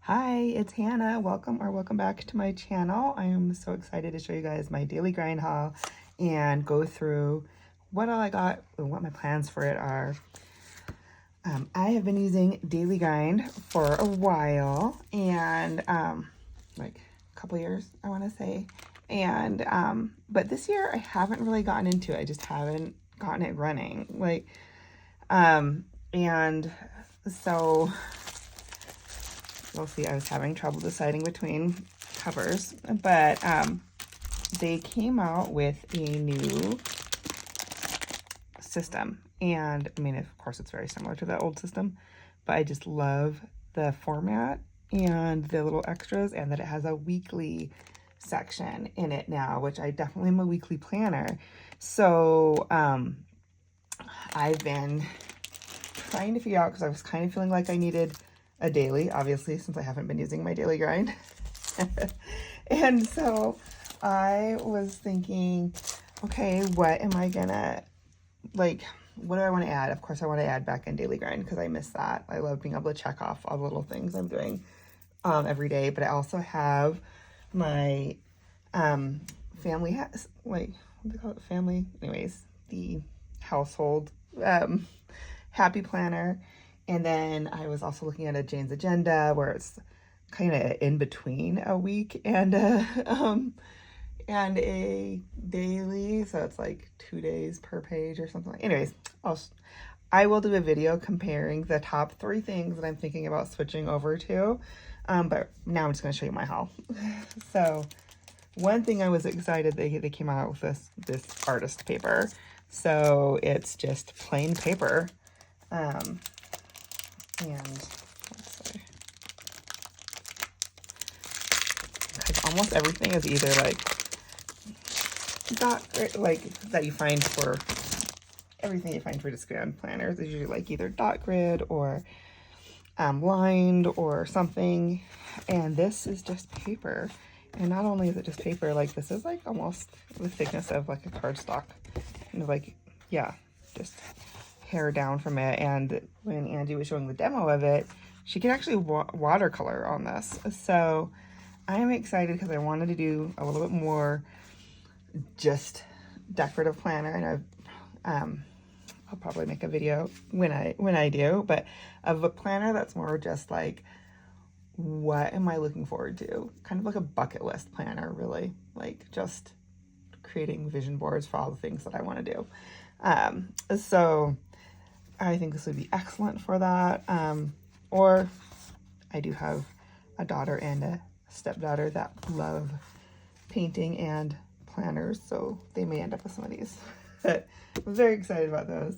Hi, it's Hannah. Welcome back to my channel. I am so excited to show you guys my daily grind haul and go through what all I got and what my plans for it are. I have been using Daily Grind for a while and like a couple years, I want to say. And but this year I haven't really gotten into it. I just haven't gotten it running. And so you'll see I was having trouble deciding between covers, but they came out with a new system. And I mean, of course, it's very similar to the old system, but I just love the format and the little extras, and that it has a weekly section in it now, which I definitely am a weekly planner. So I've been trying to figure out, because I was kind of feeling like I needed a daily, obviously, since I haven't been using my Daily Grind. And so I was thinking, okay, what am I gonna, what do I want to add? Of course, I want to add back in Daily Grind because I miss that. I love being able to check off all the little things I'm doing every day. But I also have my family, what do they call it? Family, anyways, the household happy planner. And then I was also looking at a Jane's Agenda, where it's kind of in between a week and a daily, so it's like 2 days per page or something. Anyways, I will do a video comparing the top 3 things that I'm thinking about switching over to. But now I'm just going to show you my haul. So one thing I was excited, they came out with this artist paper. So it's just plain paper. And let's see, because almost everything is either like that you find for everything you find for disc ground planners is usually like either dot grid or lined or something. And this is just paper. And not only is it just paper, like this is like almost the thickness of like a cardstock, and like, yeah, just hair down from it. And when Angie was showing the demo of it, she can actually watercolor on this. So I'm excited because I wanted to do a little bit more just decorative planner, and I'll probably make a video when I do, but of a planner that's more just like, what am I looking forward to? Kind of like a bucket list planner, really, like just creating vision boards for all the things that I want to do. So I think this would be excellent for that. Or I do have a daughter and a stepdaughter that love painting and planners, so they may end up with some of these. But I'm very excited about those.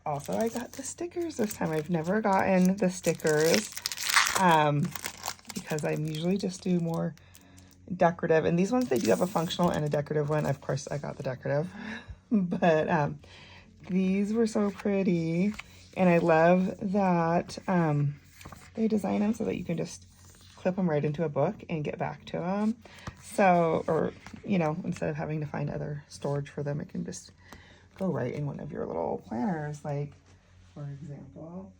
Also, I got the stickers this time. I've never gotten the stickers because I usually just do more decorative. And these ones, they do have a functional and a decorative one. Of course, I got the decorative. But these were so pretty. And I love that they design them so that you can just clip them right into a book and get back to them. So, or, you know, instead of having to find other storage for them, it can just go right in one of your little planners. Like, for example,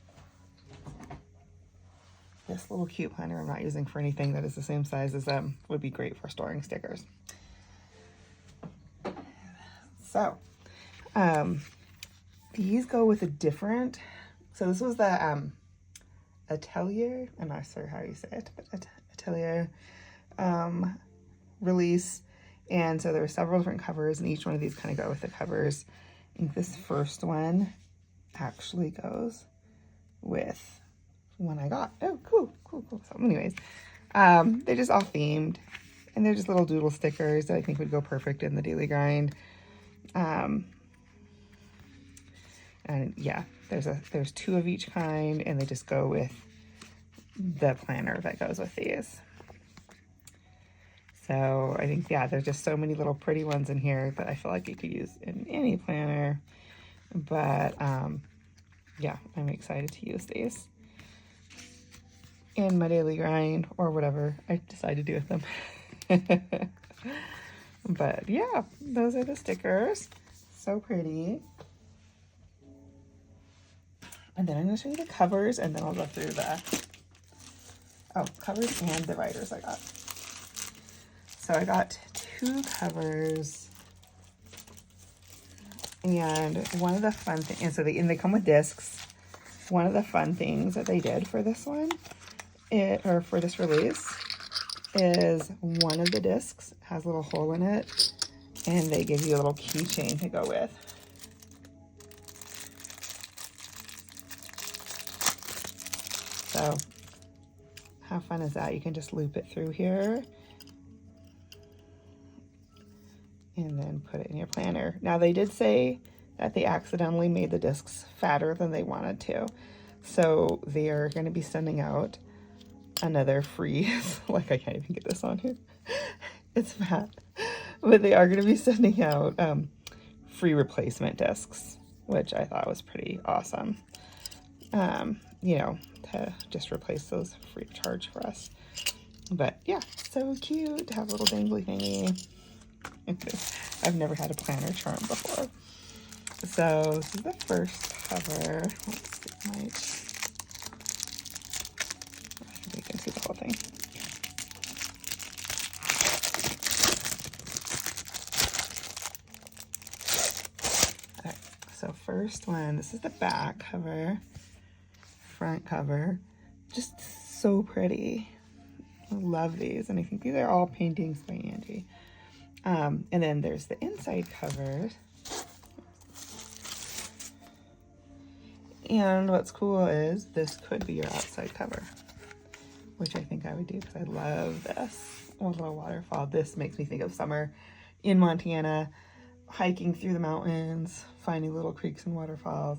this little cute planner I'm not using for anything that is the same size as them would be great for storing stickers. So, these go with a different, so this was the Atelier, I'm not sure how you say it, but Atelier release. And so there were several different covers, and each one of these kind of go with the covers. I think this first one actually goes with one I got. Oh, cool. So anyways, they're just all themed, and they're just little doodle stickers that I think would go perfect in the Daily Grind. And yeah, there's 2 of each kind, and they just go with the planner that goes with these. So I think, yeah, there's just so many little pretty ones in here that I feel like you could use in any planner. But yeah, I'm excited to use these in my Daily Grind or whatever I decide to do with them. But yeah, those are the stickers. So pretty. And then I'm going to show you the covers, and then I'll go through Oh, covers and dividers I got. So I got 2 covers. And one of the fun things, and so they come with discs. One of the fun things that they did for this one, or for this release, is one of the discs has a little hole in it, and they give you a little keychain to go with. So how fun is that? You can just loop it through here and then put it in your planner. Now they did say that they accidentally made the discs fatter than they wanted to. So they are going to be sending out another free, like I can't even get this on here. It's fat. But they are going to be sending out free replacement discs, which I thought was pretty awesome. You know, to just replace those free of charge for us. But yeah, so cute to have a little dangly thingy. I've never had a planner charm before. So this is the first cover. Let's see, I think we can see the whole thing. Okay, so first one, this is the back cover, front cover, just so pretty. I love these, and I think these are all paintings by Angie. And then there's the inside cover. And what's cool is this could be your outside cover, which I think I would do because I love this. Oh, little waterfall. This makes me think of summer in Montana, hiking through the mountains, finding little creeks and waterfalls.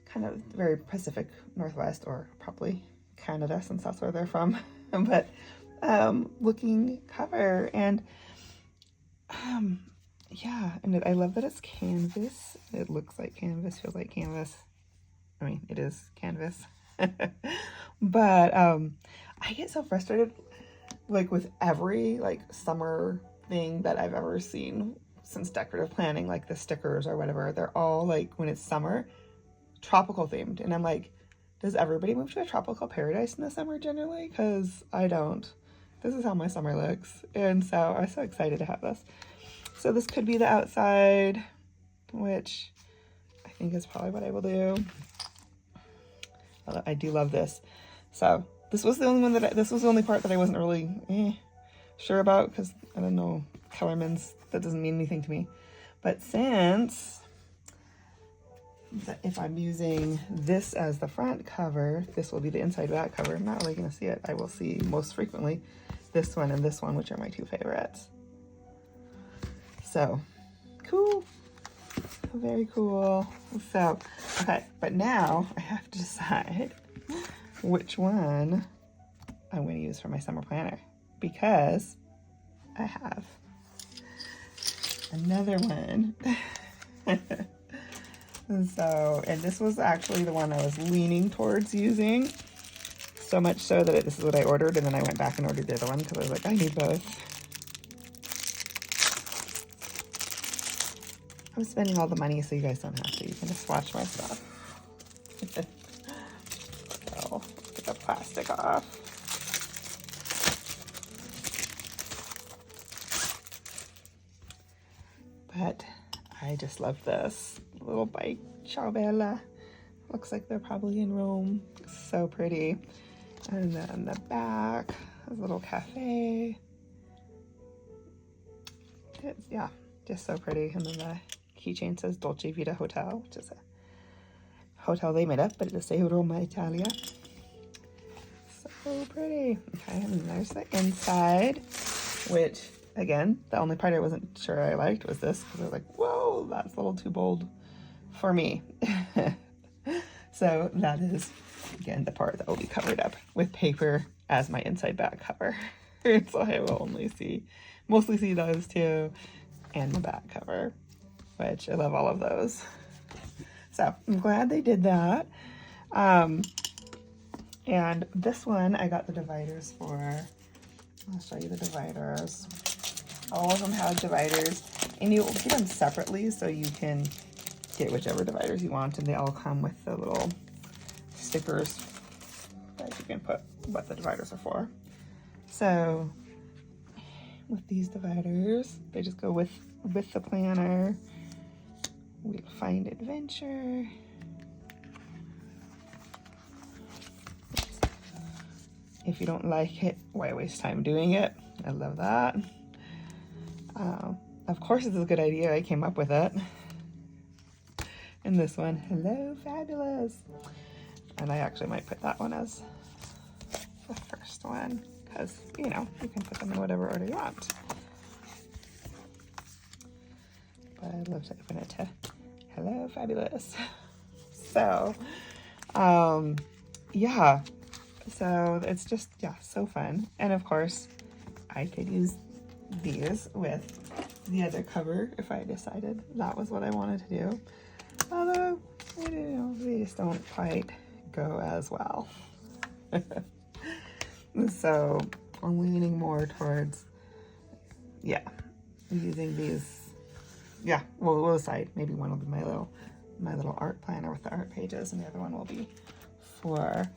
Kind of very Pacific Northwest, or probably Canada since that's where they're from. But looking cover, and yeah, and I love that it's canvas. It looks like canvas, feels like canvas. I mean, it is canvas. But I get so frustrated, like with every like summer thing that I've ever seen since decorative planning, like the stickers or whatever, they're all like, when it's summer, tropical themed. And I'm like, does everybody move to a tropical paradise in the summer generally? Because I don't. This is how my summer looks. And so I was so excited to have this. So this could be the outside, which I think is probably what I will do. I do love this. So this was the only one that this was the only part that I wasn't really sure about, because I don't know, Kellerman's, that doesn't mean anything to me. But since if I'm using this as the front cover, this will be the inside back cover. I'm not really going to see it. I will see most frequently this one and this one, which are my 2 favorites. So cool. Very cool. So, okay, but now I have to decide which one I'm going to use for my summer planner, because I have another one. And this was actually the one I was leaning towards using, so much so that this is what I ordered, and then I went back and ordered the other one because I was like, I need both. I'm spending all the money so you guys don't have to. You can just watch my stuff. So, get the plastic off. But I just love this little bike. Ciao Bella. Looks like they're probably in Rome. So pretty. And then the back, a little cafe. It's, yeah, just so pretty. And then the keychain says Dolce Vita Hotel, which is a hotel they made up, but it does say Roma, Italia. So pretty. Okay, and then there's the inside, which, again, the only part I wasn't sure I liked was this, because I was like, whoa, that's a little too bold for me. So that is, again, the part that will be covered up with paper as my inside back cover. So I will only mostly see those two and the back cover, which I love all of those. So I'm glad they did that. And this one, I got the dividers for. I'll show you the dividers. All of them have dividers, and you get them separately so you can get whichever dividers you want, and they all come with the little stickers but you can put what the dividers are for. So with these dividers, they just go with the planner. We'll find adventure. If you don't like it, why waste time doing it? I love that. Of course, it's a good idea. I came up with it. And this one, hello, fabulous. And I actually might put that one as the first one because, you know, you can put them in whatever order you want. But I'd love to open it to hello, fabulous. So, yeah. So it's just, yeah, so fun. And of course, I could use these with the other cover if I decided that was what I wanted to do. Although, you know, they just don't quite go as well. So I'm leaning more towards, yeah, using these. Yeah, well, we'll decide. Maybe one will be my little art planner with the art pages, and the other one will be for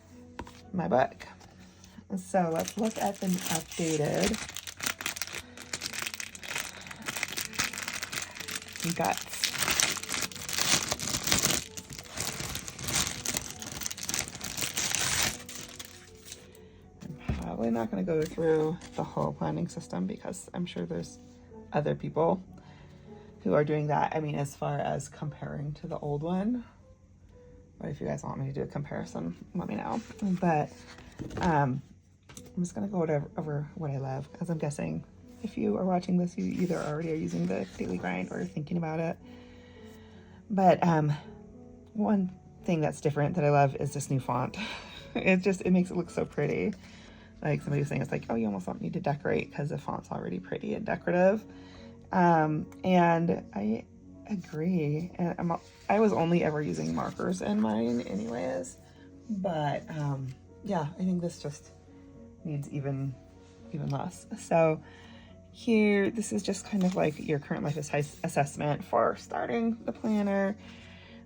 my book. So let's look at the updated guts. I'm probably not going to go through the whole planning system because I'm sure there's other people who are doing that. I mean, as far as comparing to the old one. But if you guys want me to do a comparison, let me know. But I'm just going to go over what I love, as I'm guessing if you are watching this, you either already are using the Daily Grind or thinking about it. But one thing that's different that I love is this new font. It makes it look so pretty. Like somebody was saying, it's like, oh, you almost don't need to decorate because the font's already pretty and decorative. And I agree. And I was only ever using markers in mine anyways. But yeah, I think this just needs even less. So here, this is just kind of like your current life assessment for starting the planner.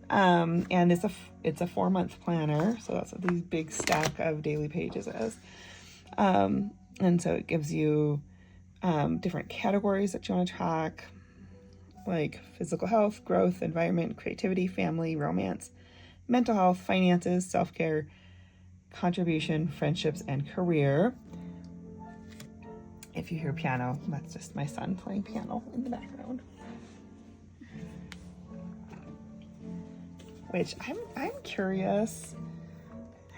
And it's a 4-month planner. So that's what these big stack of daily pages is. And so it gives you different categories that you want to track, like physical health, growth, environment, creativity, family, romance, mental health, finances, self-care, contribution, friendships, and career. If you hear piano, that's just my son playing piano in the background. Which I'm curious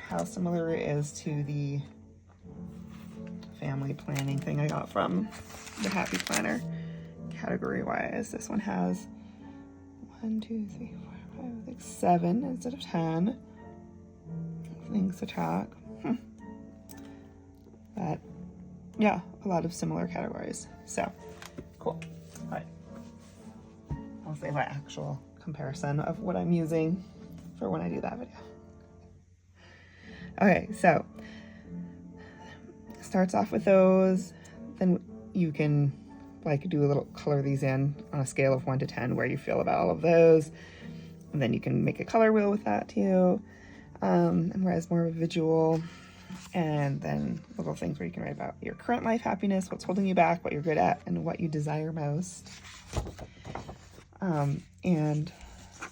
how similar it is to the family planning thing I got from the Happy Planner. Category wise, this one has 1, 2, 3, 4, 5, 6, 7 instead of 10 things to track. But yeah, a lot of similar categories. So cool. All right, I'll save my actual comparison of what I'm using for when I do that video. Okay, so starts off with those. Then you can like do a little color these in on a scale of 1 to 10 where you feel about all of those. And then you can make a color wheel with that too. And whereas more of a visual, and then little things where you can write about your current life happiness, what's holding you back, what you're good at, and what you desire most. And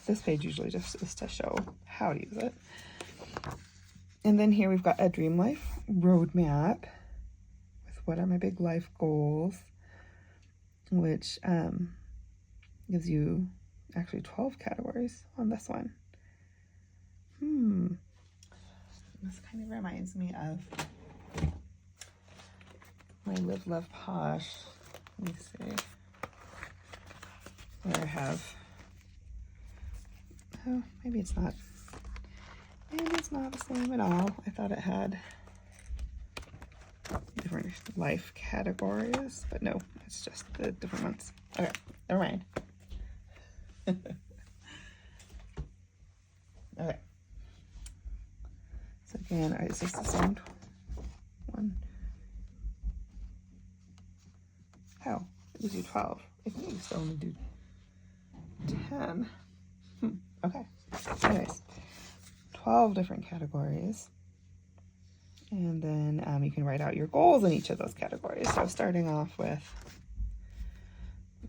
this page usually just is to show how to use it. And then here we've got a dream life roadmap with what are my big life goals, which gives you actually 12 categories on this one. This kind of reminds me of my Live Love Posh. Let me see. Where I have, oh, maybe it's not the same at all. I thought it had different life categories, but no, it's just the different ones. Okay, never mind. Okay. So again, is this the same one? Oh, it gives you 12. It used to only do 10. Okay. Anyways, 12 different categories. And then you can write out your goals in each of those categories. So starting off with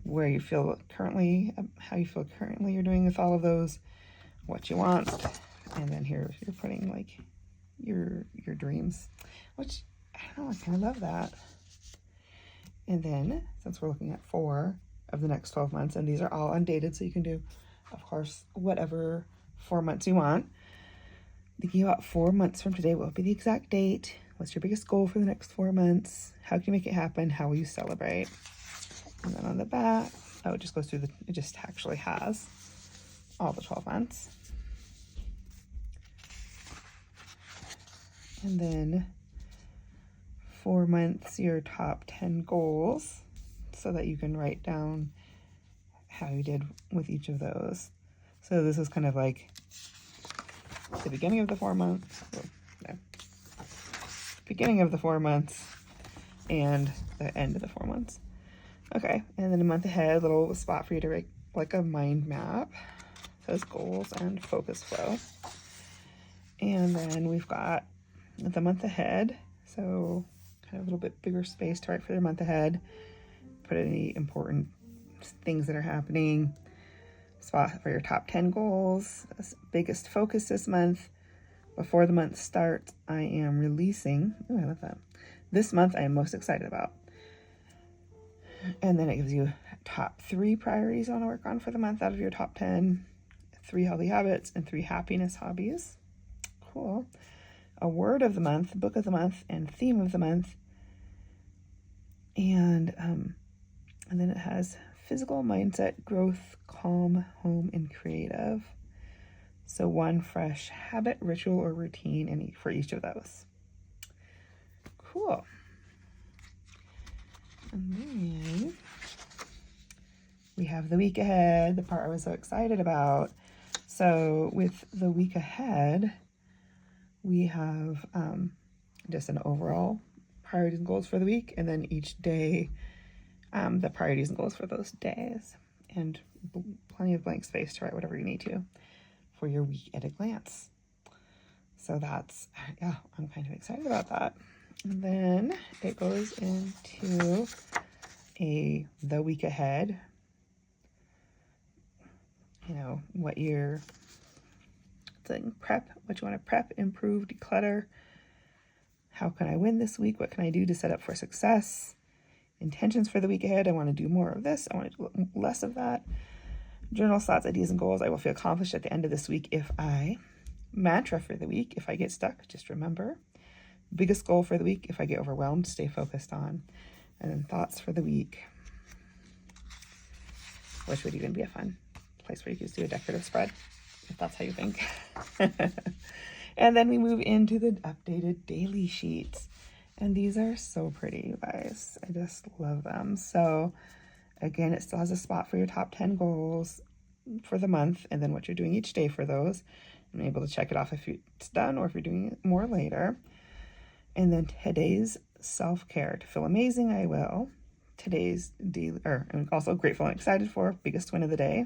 where you feel currently, how you feel currently you're doing with all of those, what you want, and then here you're putting like your dreams, which I don't know, I kind of love that. And then since we're looking at 4 of the next 12 months, and these are all undated, so you can do, of course, whatever 4 months you want. Thinking about 4 months from today, what will be the exact date? What's your biggest goal for the next 4 months? How can you make it happen? How will you celebrate? And then on the back, it just goes through it just actually has all the 12 months. And then 4 months, your top 10 goals, so that you can write down how you did with each of those. So this is kind of like the beginning of the 4 months, beginning of the 4 months, and the end of the 4 months. Okay, and then a month ahead, a little spot for you to write like a mind map. It says goals and focus flow. And then we've got the month ahead, so kind of a little bit bigger space to write for the month ahead. Put any important things that are happening. Spot for your top 10 goals. Biggest focus this month. Before the month starts, I am releasing, oh, I love that. This month I am most excited about. And then it gives you top 3 priorities you want to work on for the month out of your top 10. 3 healthy habits and 3 happiness hobbies. Cool. A word of the month, book of the month, and theme of the month. And then it has physical, mindset, growth, calm, home, and creative. So 1 fresh habit, ritual, or routine for each of those. Cool. And then we have the week ahead, the part I was so excited about. So with the week ahead, we have just an overall priorities and goals for the week, and then each day the priorities and goals for those days, and plenty of blank space to write whatever you need to for your week at a glance. So that's, yeah, I'm kind of excited about that. And then it goes into the week ahead, you know, what you're saying, prep, what you want to prep, improve, declutter. How can I win this week? What can I do to set up for success? Intentions for the week ahead. I want to do more of this. I want to do less of that. Journal thoughts, ideas, and goals I will feel accomplished at the end of this week if I. Mantra for the week. If I get stuck, just remember. Biggest goal for the week. If I get overwhelmed, stay focused on. And then thoughts for the week, which would even be a fun place where you could just do a decorative spread, if that's how you think. And then we move into the updated daily sheets. And these are so pretty, you guys. I just love them. So again, it still has a spot for your top 10 goals for the month, and then what you're doing each day for those. I'm able to check it off if it's done or if you're doing it more later. And then today's self-care. To feel amazing, I will. Today's daily, I'm also grateful and excited for, biggest win of the day.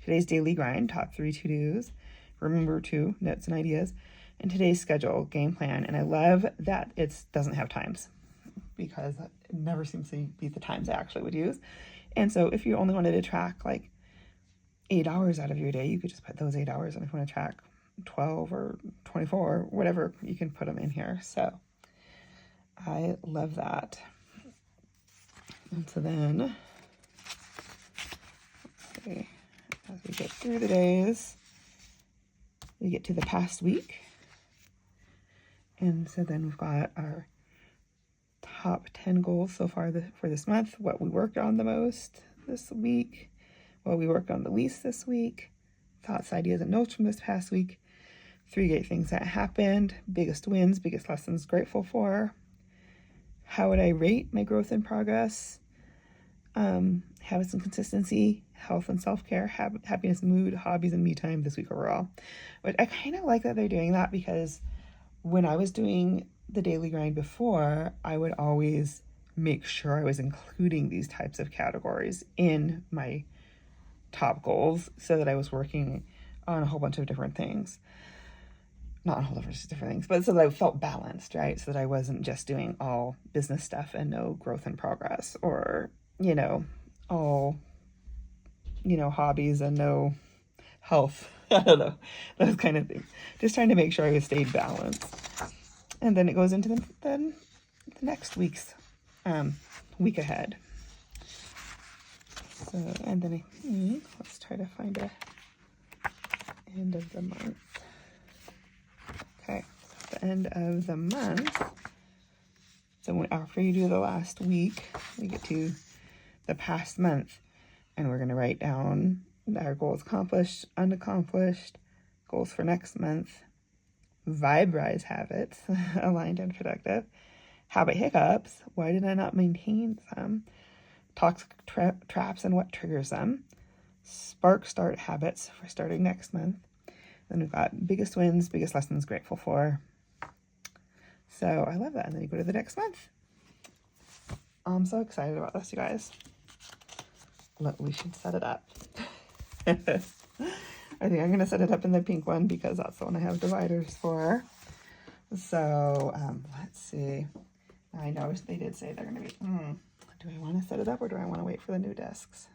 Today's daily grind, top 3 to-dos. Remember 2, notes and ideas. And today's schedule, game plan. And I love that it doesn't have times, because it never seems to be the times I actually would use. And so if you only wanted to track like 8 hours out of your day, you could just put those 8 hours. And if you want to track 12 or 24 or whatever, you can put them in here. So I love that. And so then, okay, as we get through the days, we get to the past week. And so then we've got our top 10 goals so far for this month, what we worked on the most this week, what we worked on the least this week, thoughts, ideas, and notes from this past week, 3 great things that happened, biggest wins, biggest lessons grateful for, how would I rate my growth and progress, habits and consistency, health and self-care, happiness, mood, hobbies, and me time this week overall. But I kind of like that they're doing that, because when I was doing the daily grind before, I would always make sure I was including these types of categories in my top goals so that I was working on a whole bunch of different things. not a whole different different things, but so that I felt balanced, right? So that I wasn't just doing all business stuff and no growth and progress, or, you know, all, you know, hobbies and no health. I don't know, those kind of things. Just trying to make sure I stayed balanced. And then it goes into the next week's week ahead. So, and then I think, let's try to find a end of the month. Okay, the end of the month. So after you do the last week, we get to the past month, and we're going to write down our goals accomplished, unaccomplished, goals for next month, vibe rise habits, aligned and productive, habit hiccups, why did I not maintain them, toxic traps and what triggers them, spark start habits for starting next month. Then we've got biggest wins, biggest lessons grateful for. So I love that. And then you go to the next month. I'm so excited about this, you guys. Look, we should set it up. I think I'm going to set it up in the pink one because that's the one I have dividers for. So let's see. I know they did say they're going to be, do I want to set it up or do I want to wait for the new discs?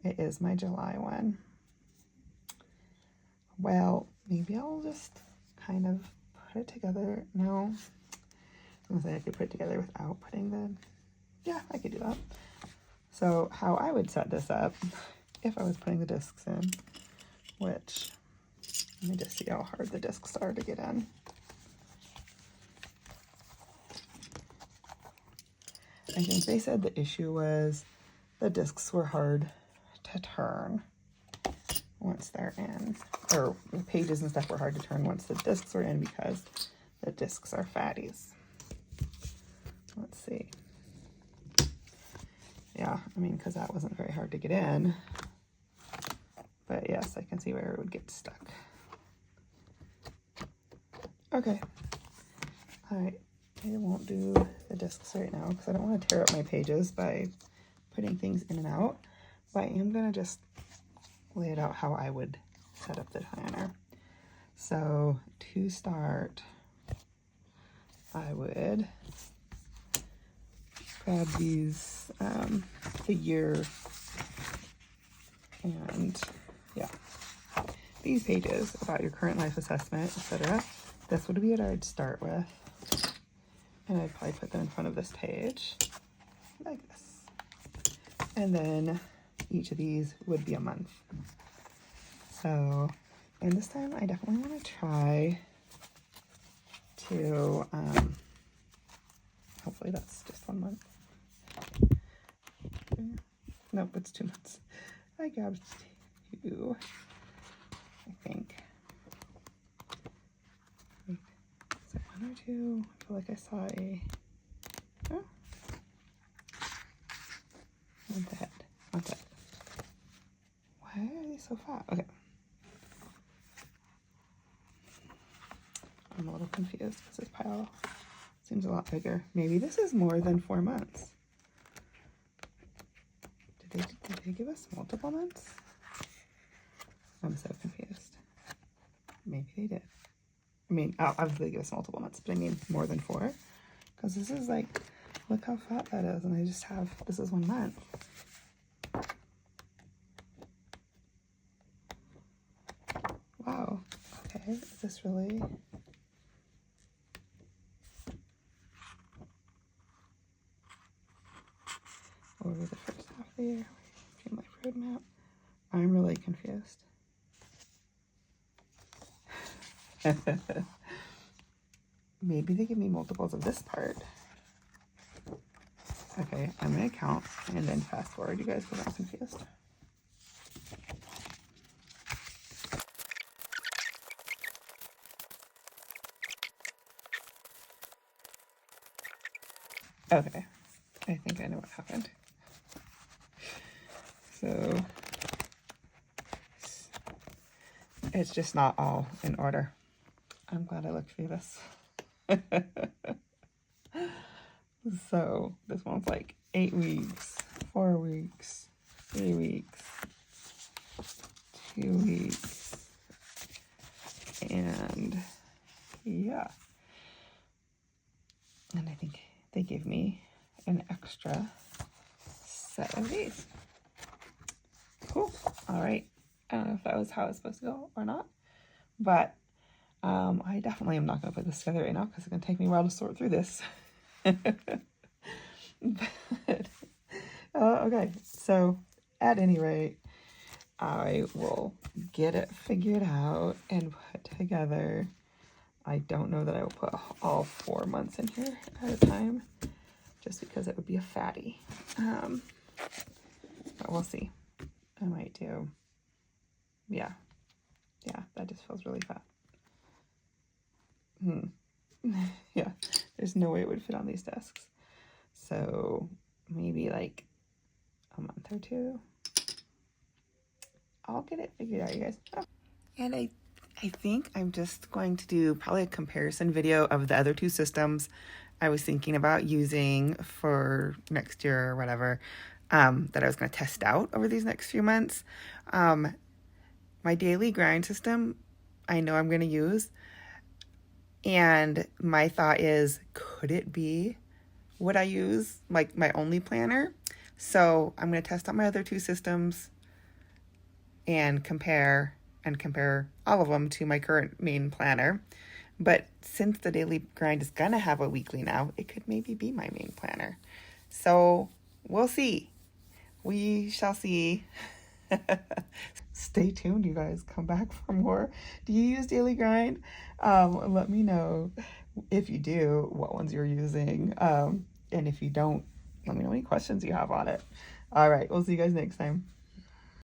It is my July one. Well, maybe I'll just kind of put it together. No, I was gonna say I could put it together without putting the, yeah, I could do that. So how I would set this up, if I was putting the discs in, which, let me just see how hard the discs are to get in. I think they said the issue was the discs were hard to turn once they're in, or the pages and stuff were hard to turn once the discs were in because the discs are fatties. Let's see. Yeah, I mean, because that wasn't very hard to get in. But yes, I can see where it would get stuck. Okay. All right. I won't do the discs right now because I don't want to tear up my pages by putting things in and out. But I am going to just lay it out how I would set up the planner. So to start, I would grab these, the year, and yeah, these pages about your current life assessment, etc. This would be what I'd start with. And I'd probably put them in front of this page, like this. And then each of these would be a month. So, and this time I definitely want to try to, hopefully that's just 1 month. Nope, it's 2 months. I grabbed 2, I think. Wait, is it 1 or 2? I feel like I saw a, oh, not the head, not that. Why are they so fat? Okay. I'm a little confused because this pile seems a lot bigger. Maybe this is more than 4 months. Did they give us multiple months? I'm so confused. Maybe they did. I mean, obviously they give us multiple months, but I mean more than 4. Because this is like, look how fat that is. And I just have, this is 1 month. Wow. Okay, is this really? Over the first half of the year, my roadmap. I'm really confused. Maybe they give me multiples of this part. Okay, I'm gonna count and then fast forward, you guys, because I'm confused. Okay, I think I know what happened. So it's just not all in order. I'm glad I looked through this. So this one's like 8 weeks, 4 weeks, 3 weeks, 2 weeks, And yeah. And I think they gave me an extra set of these. Cool. All right. I don't know if that was how it's supposed to go or not, but I definitely am not going to put this together right now because it's going to take me a while to sort through this. But, okay, so at any rate, I will get it figured out and put together. I don't know that I will put all 4 months in here at a time, just because it would be a fatty. But we'll see. I might do. Yeah, that just feels really fat. Yeah, there's no way it would fit on these desks. So maybe like a month or two. I'll get it figured out, you guys. Oh. And I think I'm just going to do probably a comparison video of the other 2 systems I was thinking about using for next year or whatever, that I was going to test out over these next few months. My daily grind system, I know I'm going to use. And my thought is, could it be what I use, like my only planner? So I'm going to test out my other 2 systems and compare all of them to my current main planner. But since the daily grind is going to have a weekly now, it could maybe be my main planner. So we'll see. We shall see. Stay tuned, you guys. Come back for more. Do you use daily grind? Let me know if you do, what ones you're using. And if you don't, let me know any questions you have on it. All right, we'll see you guys next time.